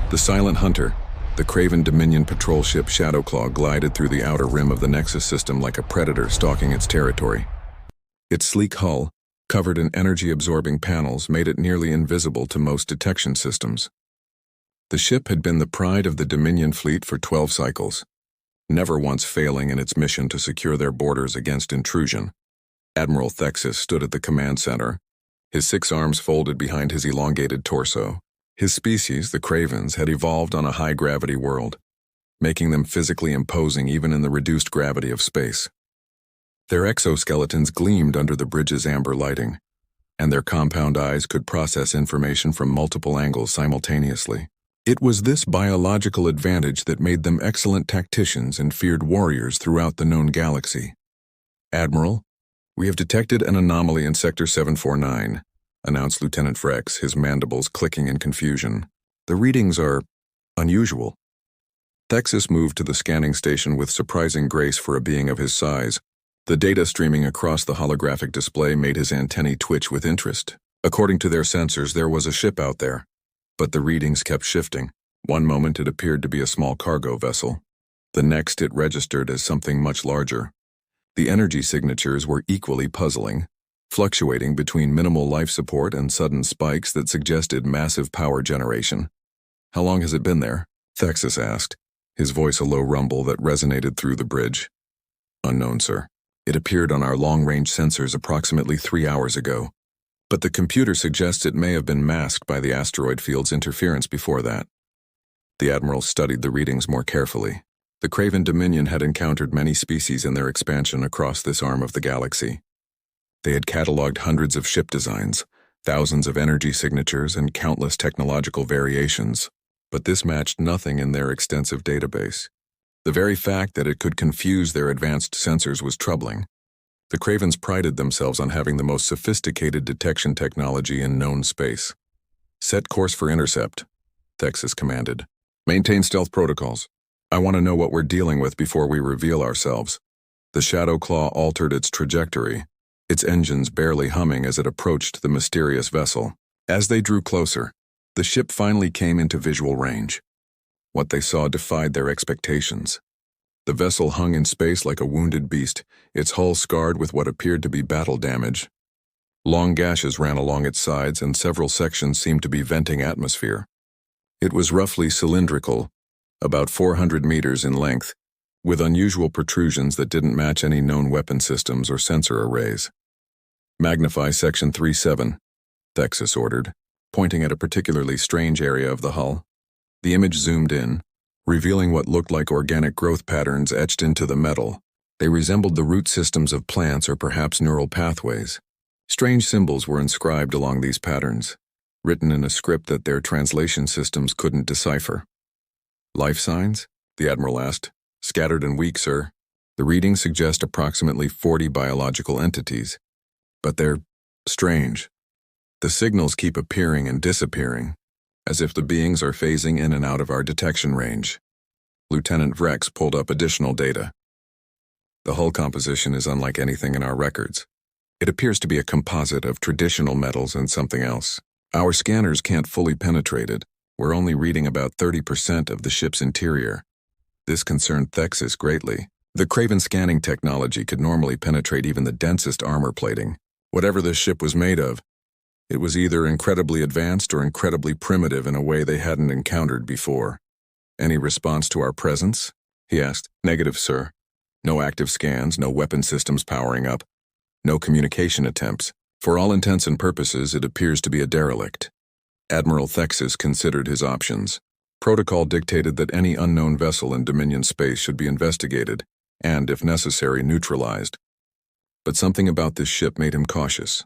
The Silent Hunter, the Craven Dominion patrol ship Shadowclaw, glided through the outer rim of the Nexus system like a predator stalking its territory. Its sleek hull, covered in energy-absorbing panels, made it nearly invisible to most detection systems. The ship had been the pride of the Dominion fleet for 12 cycles, never once failing in its mission to secure their borders against intrusion. Admiral Thexus stood at the command center, his 6 arms folded behind his elongated torso. His species, the Cravens, had evolved on a high-gravity world, making them physically imposing even in the reduced gravity of space. Their exoskeletons gleamed under the bridge's amber lighting, and their compound eyes could process information from multiple angles simultaneously. It was this biological advantage that made them excellent tacticians and feared warriors throughout the known galaxy. "Admiral, we have detected an anomaly in Sector 749, announced Lieutenant Vrex, his mandibles clicking in confusion. "The readings are unusual." Thexus moved to the scanning station with surprising grace for a being of his size. The data streaming across the holographic display made his antennae twitch with interest. According to their sensors, there was a ship out there, but the readings kept shifting. One moment it appeared to be a small cargo vessel. The next it registered as something much larger. The energy signatures were equally puzzling, fluctuating between minimal life support and sudden spikes that suggested massive power generation. "How long has it been there?" Thexus asked, his voice a low rumble that resonated through the bridge. "Unknown, sir. It appeared on our long-range sensors approximately 3 hours ago, but the computer suggests it may have been masked by the asteroid field's interference before that." The Admiral studied the readings more carefully. The Craven Dominion had encountered many species in their expansion across this arm of the galaxy. They had cataloged hundreds of ship designs, thousands of energy signatures, and countless technological variations, but this matched nothing in their extensive database. The very fact that it could confuse their advanced sensors was troubling. The Cravens prided themselves on having the most sophisticated detection technology in known space. "Set course for intercept," Thexus commanded. "Maintain stealth protocols. I want to know what we're dealing with before we reveal ourselves." The Shadowclaw altered its trajectory, its engines barely humming as it approached the mysterious vessel. As they drew closer, the ship finally came into visual range. What they saw defied their expectations. The vessel hung in space like a wounded beast, its hull scarred with what appeared to be battle damage. Long gashes ran along its sides, and several sections seemed to be venting atmosphere. It was roughly cylindrical, about 400 meters in length, with unusual protrusions that didn't match any known weapon systems or sensor arrays. "Magnify Section 37, Thexus ordered, pointing at a particularly strange area of the hull. The image zoomed in, revealing what looked like organic growth patterns etched into the metal. They resembled the root systems of plants or perhaps neural pathways. Strange symbols were inscribed along these patterns, written in a script that their translation systems couldn't decipher. "Life signs?" the Admiral asked. "Scattered and weak, sir. The readings suggest approximately 40 biological entities, but they're strange. The signals keep appearing and disappearing, as if the beings are phasing in and out of our detection range." Lieutenant Vrex pulled up additional data. "The hull composition is unlike anything in our records. It appears to be a composite of traditional metals and something else. Our scanners can't fully penetrate it. We're only reading about 30% of the ship's interior." This concerned Thexus greatly. The Craven scanning technology could normally penetrate even the densest armor plating. Whatever this ship was made of, it was either incredibly advanced or incredibly primitive in a way they hadn't encountered before. "Any response to our presence?" he asked. "Negative, sir. No active scans, no weapon systems powering up, no communication attempts. For all intents and purposes, it appears to be a derelict." Admiral Thexus considered his options. Protocol dictated that any unknown vessel in Dominion space should be investigated and, if necessary, neutralized. But something about this ship made him cautious.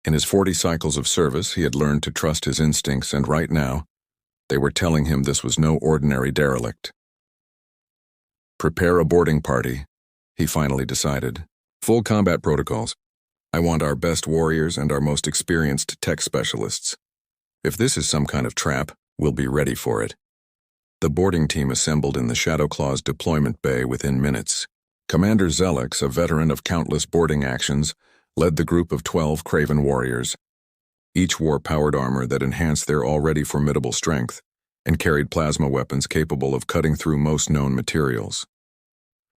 In his 40 cycles of service, he had learned to trust his instincts, and right now, they were telling him this was no ordinary derelict. "Prepare a boarding party," he finally decided. "Full combat protocols. I want our best warriors and our most experienced tech specialists. If this is some kind of trap, we'll be ready for it." The boarding team assembled in the Shadowclaw's deployment bay within minutes. Commander Zelix, a veteran of countless boarding actions, led the group of 12 Craven warriors. Each wore powered armor that enhanced their already formidable strength, and carried plasma weapons capable of cutting through most known materials.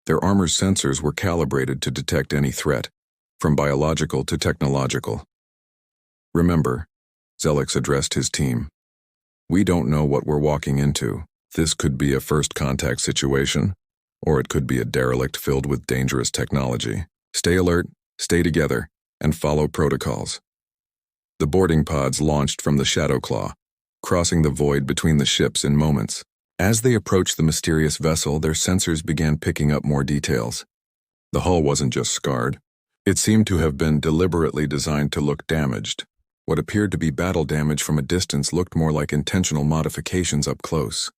Their armor's sensors were calibrated to detect any threat, from biological to technological. Remember, Zelix addressed his team. We don't know what we're walking into. This could be a first contact situation, or it could be a derelict filled with dangerous technology. Stay alert, stay together, and follow protocols. The boarding pods launched from the Shadow Claw, crossing the void between the ships in moments. As they approached the mysterious vessel, their sensors began picking up more details. The hull wasn't just scarred. It seemed to have been deliberately designed to look damaged. What appeared to be battle damage from a distance looked more like intentional modifications up close.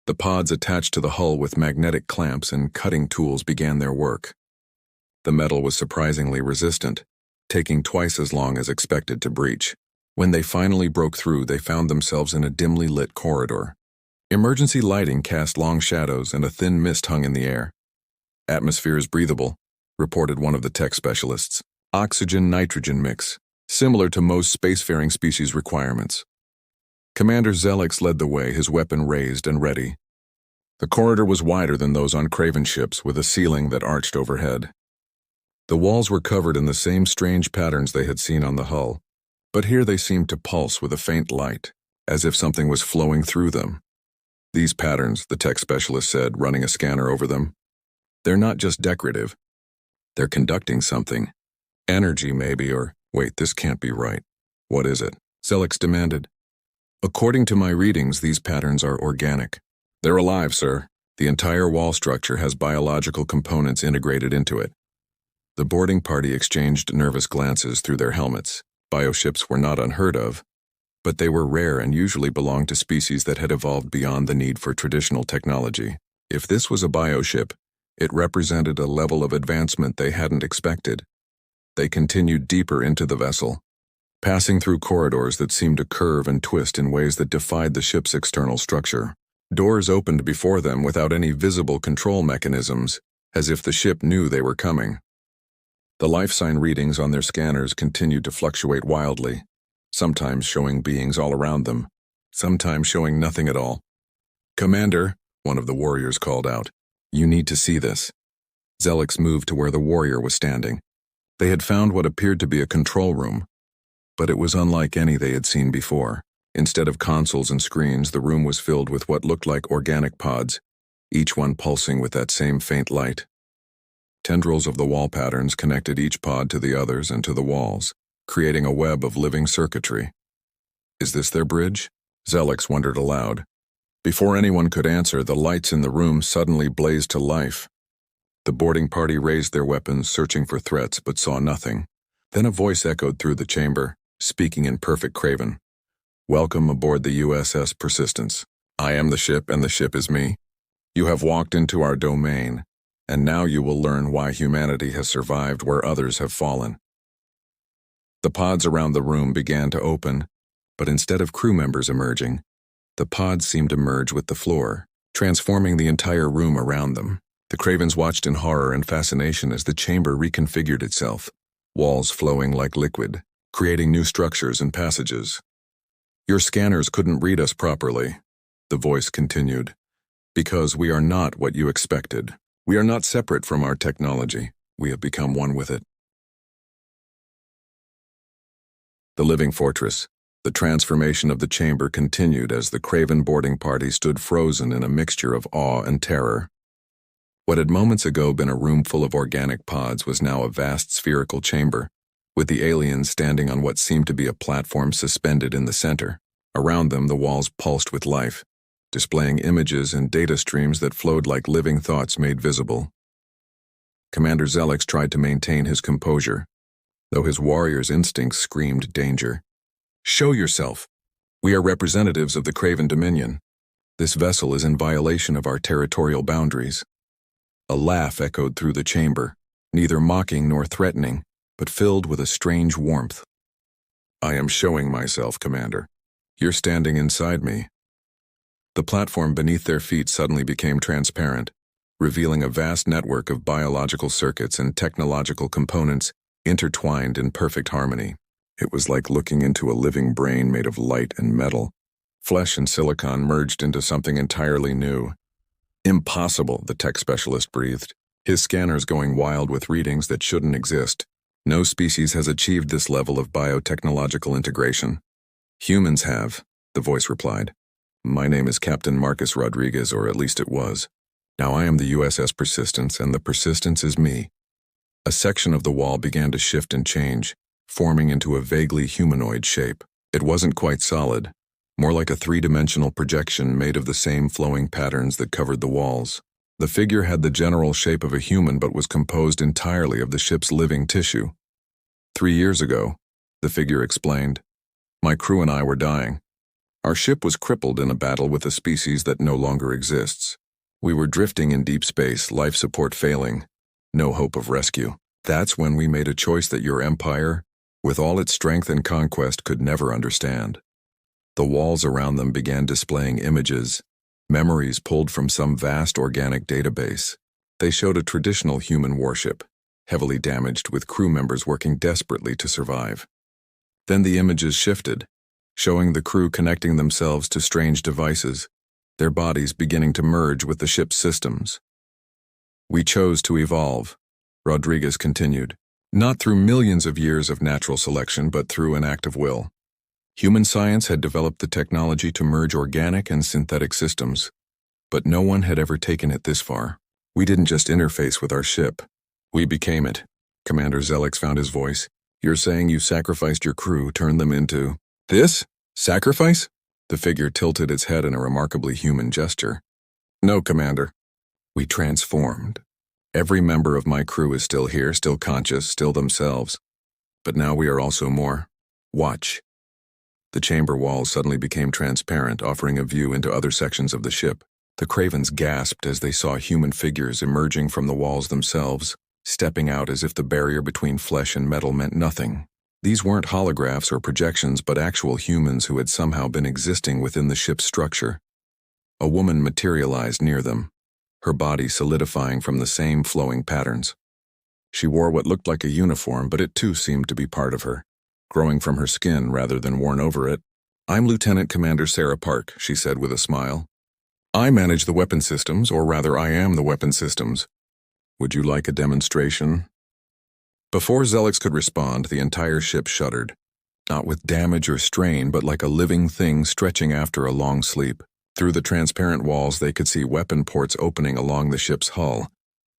The pods attached to the hull with magnetic clamps and cutting tools began their work. The metal was surprisingly resistant, taking twice as long as expected to breach. When they finally broke through, they found themselves in a dimly lit corridor. Emergency lighting cast long shadows and a thin mist hung in the air. "Atmosphere is breathable," reported one of the tech specialists. "Oxygen-nitrogen mix, similar to most spacefaring species requirements." Commander Zelix led the way, his weapon raised and ready. The corridor was wider than those on Craven ships, with a ceiling that arched overhead. The walls were covered in the same strange patterns they had seen on the hull, but here they seemed to pulse with a faint light, as if something was flowing through them. "These patterns," the tech specialist said, running a scanner over them, "they're not just decorative. They're conducting something. Energy, maybe, or wait, this can't be right. What is it?" Zelix demanded. "According to my readings, these patterns are organic." "They're alive, sir. The entire wall structure has biological components integrated into it." The boarding party exchanged nervous glances through their helmets. Bioships were not unheard of, but they were rare and usually belonged to species that had evolved beyond the need for traditional technology. If this was a bioship, it represented a level of advancement they hadn't expected. They continued deeper into the vessel, passing through corridors that seemed to curve and twist in ways that defied the ship's external structure. Doors opened before them without any visible control mechanisms, as if the ship knew they were coming. The life sign readings on their scanners continued to fluctuate wildly, sometimes showing beings all around them, sometimes showing nothing at all. "Commander," one of the warriors called out, "you need to see this." Zelix moved to where the warrior was standing. They had found what appeared to be a control room, but it was unlike any they had seen before. Instead of consoles and screens, the room was filled with what looked like organic pods, each one pulsing with that same faint light. Tendrils of the wall patterns connected each pod to the others and to the walls, creating a web of living circuitry. "Is this their bridge?" Zelix wondered aloud. Before anyone could answer, the lights in the room suddenly blazed to life. The boarding party raised their weapons, searching for threats, but saw nothing. Then a voice echoed through the chamber, speaking in perfect Craven. "Welcome aboard the USS Persistence. I am the ship, and the ship is me. You have walked into our domain, and now you will learn why humanity has survived where others have fallen." The pods around the room began to open, but instead of crew members emerging, the pods seemed to merge with the floor, transforming the entire room around them. The Cravens watched in horror and fascination as the chamber reconfigured itself, walls flowing like liquid, creating new structures and passages. "Your scanners couldn't read us properly," the voice continued, "because we are not what you expected. We are not separate from our technology. We have become one with it." The living fortress. The transformation of the chamber continued as the Craven boarding party stood frozen in a mixture of awe and terror. What had moments ago been a room full of organic pods was now a vast spherical chamber, with the aliens standing on what seemed to be a platform suspended in the center. Around them, the walls pulsed with life, displaying images and data streams that flowed like living thoughts made visible. Commander Zelix tried to maintain his composure, though his warrior's instincts screamed danger. "Show yourself. We are representatives of the Craven Dominion. This vessel is in violation of our territorial boundaries." A laugh echoed through the chamber, neither mocking nor threatening, but filled with a strange warmth. "I am showing myself, Commander. You're standing inside me." The platform beneath their feet suddenly became transparent, revealing a vast network of biological circuits and technological components intertwined in perfect harmony. It was like looking into a living brain made of light and metal, Flesh and silicon merged into something entirely new. Impossible, the tech specialist breathed, his scanners going wild with readings that shouldn't exist. No species has achieved this level of biotechnological integration. Humans have, the voice replied. My name is Captain Marcus Rodriguez, or at least it was. Now I am the USS Persistence, and the Persistence is me. A section of the wall began to shift and change, forming into a vaguely humanoid shape. It wasn't quite solid, more like a three-dimensional projection made of the same flowing patterns that covered the walls. The figure had the general shape of a human but was composed entirely of the ship's living tissue. 3 years ago, the figure explained, my crew and I were dying. Our ship was crippled in a battle with a species that no longer exists. We were drifting in deep space, life support failing, no hope of rescue. That's when we made a choice that your empire, with all its strength and conquest, could never understand. The walls around them began displaying images, memories pulled from some vast organic database. They showed a traditional human warship, heavily damaged with crew members working desperately to survive. Then the images shifted, showing the crew connecting themselves to strange devices, their bodies beginning to merge with the ship's systems. We chose to evolve, Rodriguez continued, not through millions of years of natural selection, but through an act of will. Human science had developed the technology to merge organic and synthetic systems, but no one had ever taken it this far. We didn't just interface with our ship. We became it. Commander Zelix found his voice. You're saying you sacrificed your crew, turned them into this? Sacrifice? The figure tilted its head in a remarkably human gesture. No, Commander. We transformed. Every member of my crew is still here, still conscious, still themselves. But now we are also more. Watch. The chamber walls suddenly became transparent, offering a view into other sections of the ship. The Cravens gasped as they saw human figures emerging from the walls themselves, stepping out as if the barrier between flesh and metal meant nothing. These weren't holographs or projections, but actual humans who had somehow been existing within the ship's structure. A woman materialized near them, her body solidifying from the same flowing patterns. She wore what looked like a uniform, but it too seemed to be part of her, growing from her skin rather than worn over it. I'm Lieutenant Commander Sarah Park, she said with a smile. I manage the weapon systems, or rather I am the weapon systems. Would you like a demonstration? Before Zelix could respond, the entire ship shuddered, not with damage or strain, but like a living thing stretching after a long sleep. Through the transparent walls, they could see weapon ports opening along the ship's hull,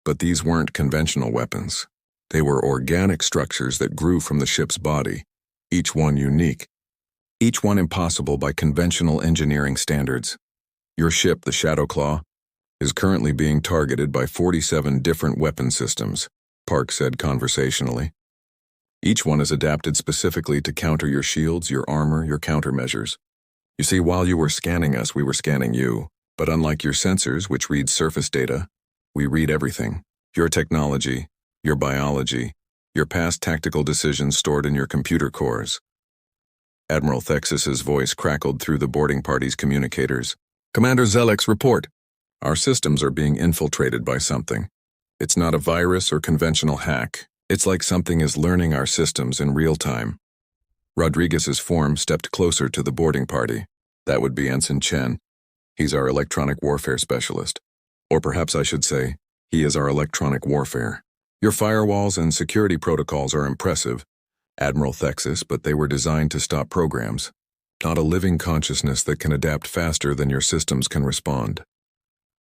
but these weren't conventional weapons. They were organic structures that grew from the ship's body, each one unique, each one impossible by conventional engineering standards. Your ship, the Shadowclaw, is currently being targeted by 47 different weapon systems, Park said conversationally. Each one is adapted specifically to counter your shields, your armor, your countermeasures. You see, while you were scanning us, we were scanning you, but unlike your sensors, which read surface data, we read everything. Your technology, your biology, your past tactical decisions stored in your computer cores. Admiral Thexis's voice crackled through the boarding party's communicators. Commander Zelix, report. Our systems are being infiltrated by something. It's not a virus or conventional hack. It's like something is learning our systems in real time. Rodriguez's form stepped closer to the boarding party. That would be Ensign Chen. He's our electronic warfare specialist. Or perhaps I should say, he is our electronic warfare. Your firewalls and security protocols are impressive, Admiral Thexis, but they were designed to stop programs. Not a living consciousness that can adapt faster than your systems can respond.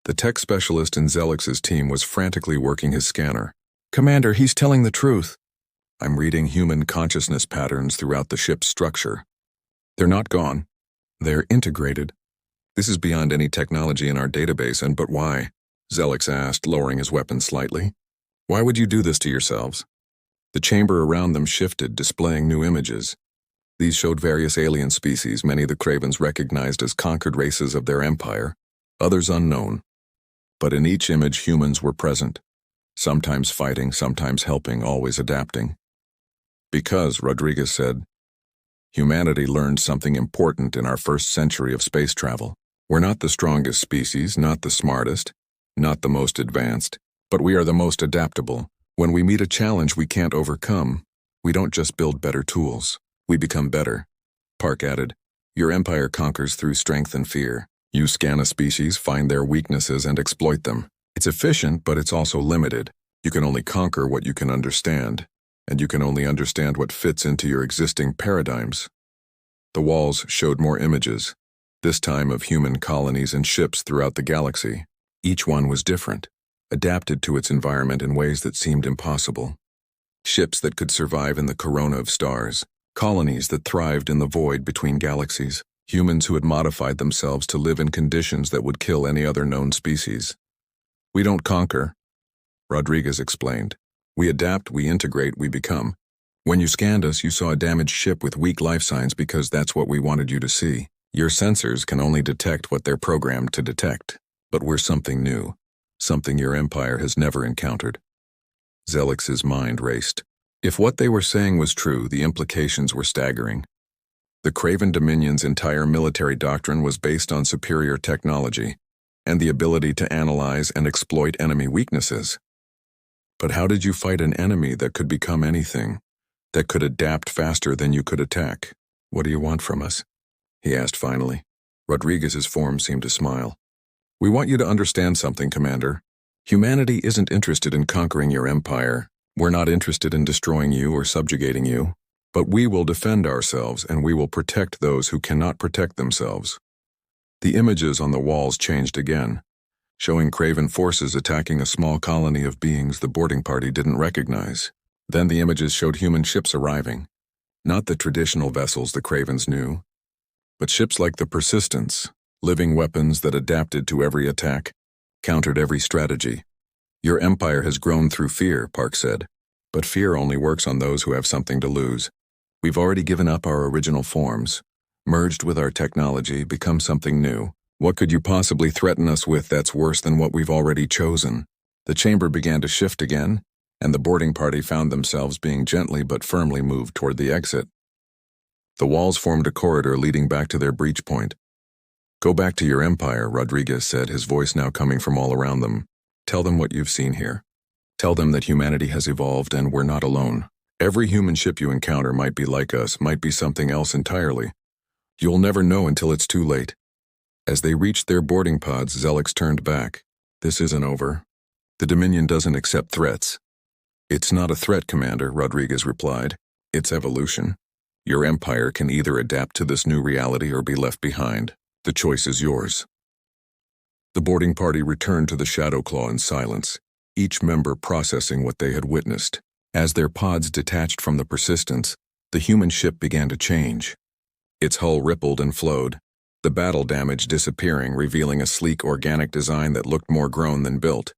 The tech specialist in Zelix's team was frantically working his scanner. Commander, he's telling the truth. I'm reading human consciousness patterns throughout the ship's structure. They're not gone. They're integrated. This is beyond any technology in our database, but why? Zelix asked, lowering his weapon slightly. Why would you do this to yourselves? The chamber around them shifted, displaying new images. These showed various alien species, many the Cravens recognized as conquered races of their empire, others unknown. But in each image, humans were present, sometimes fighting, sometimes helping, always adapting. Because, Rodriguez said, humanity learned something important in our first century of space travel. We're not the strongest species, not the smartest, not the most advanced, but we are the most adaptable. When we meet a challenge we can't overcome, we don't just build better tools, we become better. Park added, Your empire conquers through strength and fear. You scan a species, find their weaknesses, and exploit them. It's efficient, but it's also limited. You can only conquer what you can understand, and you can only understand what fits into your existing paradigms. The walls showed more images, this time of human colonies and ships throughout the galaxy. Each one was different, adapted to its environment in ways that seemed impossible. Ships that could survive in the corona of stars, colonies that thrived in the void between galaxies, humans who had modified themselves to live in conditions that would kill any other known species. We don't conquer, Rodriguez explained. We adapt, we integrate, we become. When you scanned us, you saw a damaged ship with weak life signs because that's what we wanted you to see. Your sensors can only detect what they're programmed to detect. But we're something new, something your empire has never encountered. Zelix's mind raced. If what they were saying was true, the implications were staggering. The Craven Dominion's entire military doctrine was based on superior technology and the ability to analyze and exploit enemy weaknesses. But how did you fight an enemy that could become anything, that could adapt faster than you could attack? What do you want from us? He asked finally. Rodriguez's form seemed to smile. We want you to understand something, Commander. Humanity isn't interested in conquering your empire. We're not interested in destroying you or subjugating you. But we will defend ourselves and we will protect those who cannot protect themselves. The images on the walls changed again, showing Craven forces attacking a small colony of beings the boarding party didn't recognize. Then the images showed human ships arriving. Not the traditional vessels the Cravens knew, but ships like the Persistence, living weapons that adapted to every attack, countered every strategy. Your empire has grown through fear, Park said, but fear only works on those who have something to lose. We've already given up our original forms, merged with our technology, become something new. What could you possibly threaten us with that's worse than what we've already chosen? The chamber began to shift again, and the boarding party found themselves being gently but firmly moved toward the exit. The walls formed a corridor leading back to their breach point. Go back to your empire, Rodriguez said, his voice now coming from all around them. Tell them what you've seen here. Tell them that humanity has evolved and we're not alone. Every human ship you encounter might be like us, might be something else entirely. You'll never know until it's too late. As they reached their boarding pods, Zelix turned back. This isn't over. The Dominion doesn't accept threats. It's not a threat, Commander, Rodriguez replied. It's evolution. Your empire can either adapt to this new reality or be left behind. The choice is yours. The boarding party returned to the Shadowclaw in silence, each member processing what they had witnessed. As their pods detached from the Persistence, the human ship began to change. Its hull rippled and flowed, the battle damage disappearing, revealing a sleek organic design that looked more grown than built.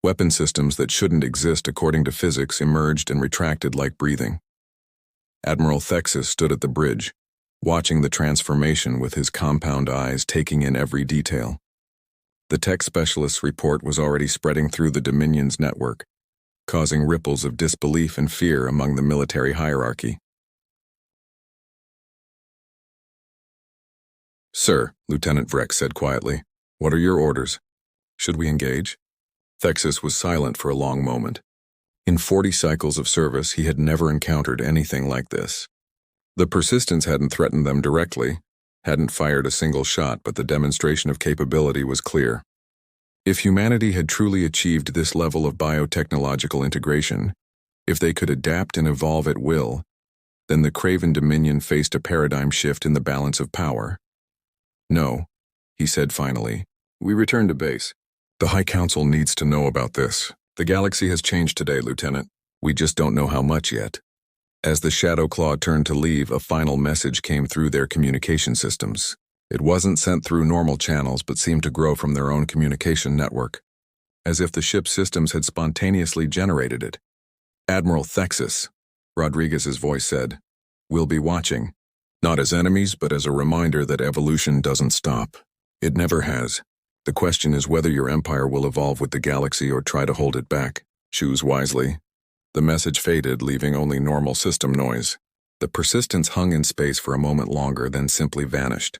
Weapon systems that shouldn't exist according to physics emerged and retracted like breathing. Admiral Thexus stood at the bridge, watching the transformation with his compound eyes, taking in every detail. The tech specialist's report was already spreading through the Dominion's network, causing ripples of disbelief and fear among the military hierarchy. Sir, Lieutenant Vreck said quietly, what are your orders? Should we engage? Thexus was silent for a long moment. In 40 cycles of service, he had never encountered anything like this. The Persistence hadn't threatened them directly, hadn't fired a single shot, but the demonstration of capability was clear. If humanity had truly achieved this level of biotechnological integration, if they could adapt and evolve at will, then the Craven Dominion faced a paradigm shift in the balance of power. No, he said finally. We return to base. The High Council needs to know about this. The galaxy has changed today, Lieutenant. We just don't know how much yet. As the Shadowclaw turned to leave, a final message came through their communication systems. It wasn't sent through normal channels, but seemed to grow from their own communication network, as if the ship's systems had spontaneously generated it. Admiral Thexus, Rodriguez's voice said, we'll be watching, not as enemies, but as a reminder that evolution doesn't stop. It never has. The question is whether your empire will evolve with the galaxy or try to hold it back. Choose wisely. The message faded, leaving only normal system noise. The Persistence hung in space for a moment longer, then simply vanished.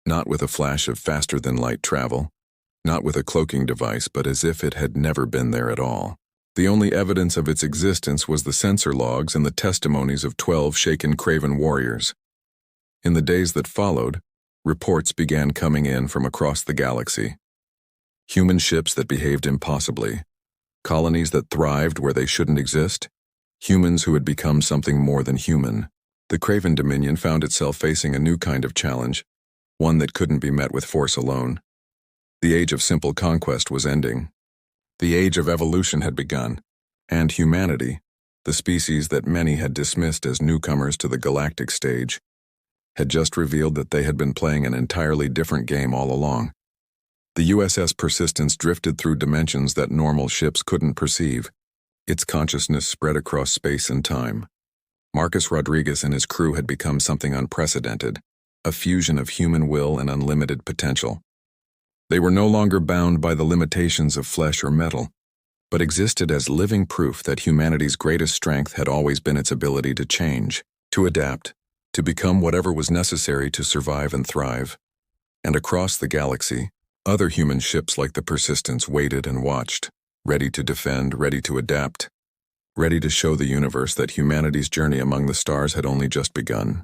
Not with a flash of faster-than-light travel, not with a cloaking device, but as if it had never been there at all. The only evidence of its existence was the sensor logs and the testimonies of 12 shaken Craven warriors. In the days that followed, reports began coming in from across the galaxy. Human ships that behaved impossibly, colonies that thrived where they shouldn't exist, humans who had become something more than human. The Craven Dominion found itself facing a new kind of challenge, one that couldn't be met with force alone. The age of simple conquest was ending. The age of evolution had begun, and humanity, the species that many had dismissed as newcomers to the galactic stage, had just revealed that they had been playing an entirely different game all along. The USS Persistence drifted through dimensions that normal ships couldn't perceive. Its consciousness spread across space and time. Marcus Rodriguez and his crew had become something unprecedented, a fusion of human will and unlimited potential. They were no longer bound by the limitations of flesh or metal, but existed as living proof that humanity's greatest strength had always been its ability to change, to adapt, to become whatever was necessary to survive and thrive. And across the galaxy, other human ships like the Persistence waited and watched, ready to defend, ready to adapt, ready to show the universe that humanity's journey among the stars had only just begun.